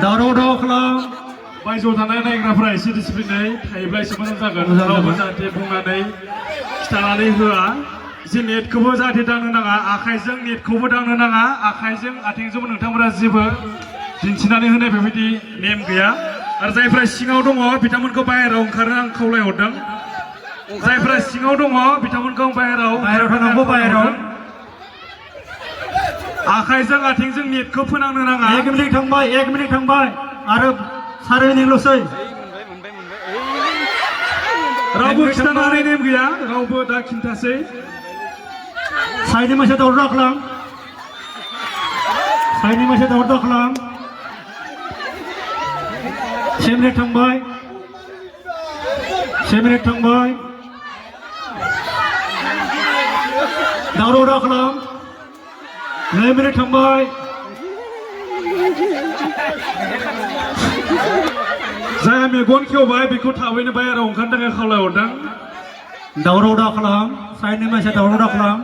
दावराव दाव खालाम बायजोआव थानाय नायग्राफोरा एसे डिसिप्लिनै थायोब्ला एसे मोजां जागोन रावबो जाहाथे बुंनानै खिथानानै होआ एसे नेटखौबो जाहाथे दांनो नाङा आखाइजों नेटखौबो दांनो नाङा आखाइजों आथिंजोंबो नोंथांमोना जेबो दिन्थिनानै होनाय बेबायदि नेम गैया आरो जायफ्रा सिङाव दङ बिथांमोनखौ बाहेरायाव ओंखारनो आं खावलायहरदों जायफ्रा सिङाव दङ बिथांमोनखौ बाहेरायाव थानांगौ बाहेरायाव आखाइजों आथिंजों नेटखौ फोनांनो नाङा 1 मिनिट थांबाय आरो 4 मिनिटल'सै रावबो खिथानानै नेम गैया रावबो दा खिन्थासै साइडनि मानसिया दावराव खालाम साइडनि मानसिया दावराव खालाम 6 मिनिट थांबाय दावराव खालाम 2 मिनिट थांबाय जायहा मेगन खेवबाय बेखौ थाबैनो बाहेरायाव ओंखारनो थाखाय खावलायहरदों दावराव दाव खालाम साइडनि मानसिया दावराव दाव खालाम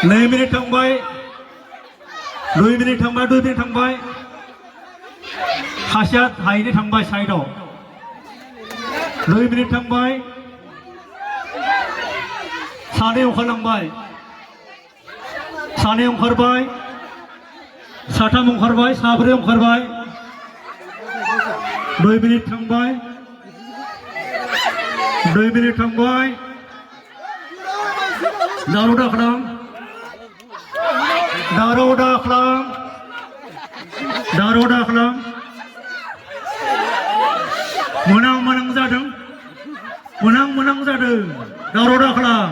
2 मिनिट थांबाय 2 मिनिट थांबाय सासेया हायैनो थांबाय साइडआव 2 मिनिट थांबाय सानै ओंखारलांबाय सानै ओंखारबाय साथाम ओंखारबाय साब्रै ओंखारबाय 2 मिनिट थांबाय 2 मिनिट थांबाय दावराव दाव खालाम मोनां जादों दावराव दाव खालाम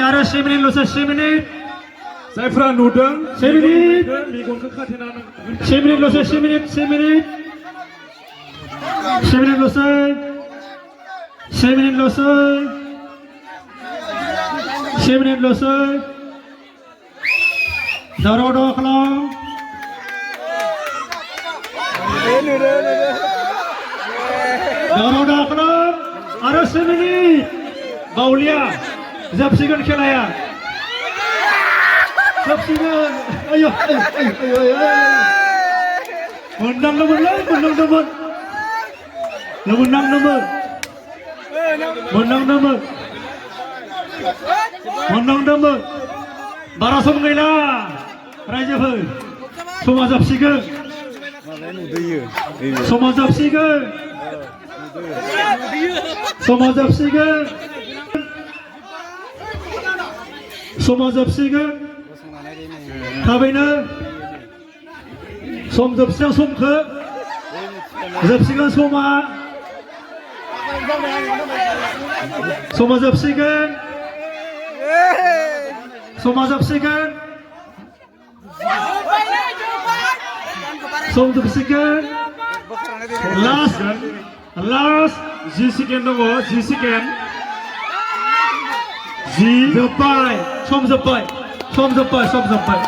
आरो 10 मिनिटल'सै 10 मिनिट जायफ्रा नुदों 10 मिनिट मेगनखौ खाथेनानै 10 मिनिटल'सै 10 मिनिट 10 मिनिटल'सै दावराव दाव खालाम आरो 10 मिनिट बावलिया जोबसिगोन खेलाया मोननांदोंमोन बारा सम गैला रायजोफोर समा जोबसिगोन थाबैनो सम जोबसिगोन समखौ जोबसिगोन समा जोबसिगोन लास्ट 10 सेकेन्ड दङ 10 सेकेन्ड जोब्बाय सम जोब्बाय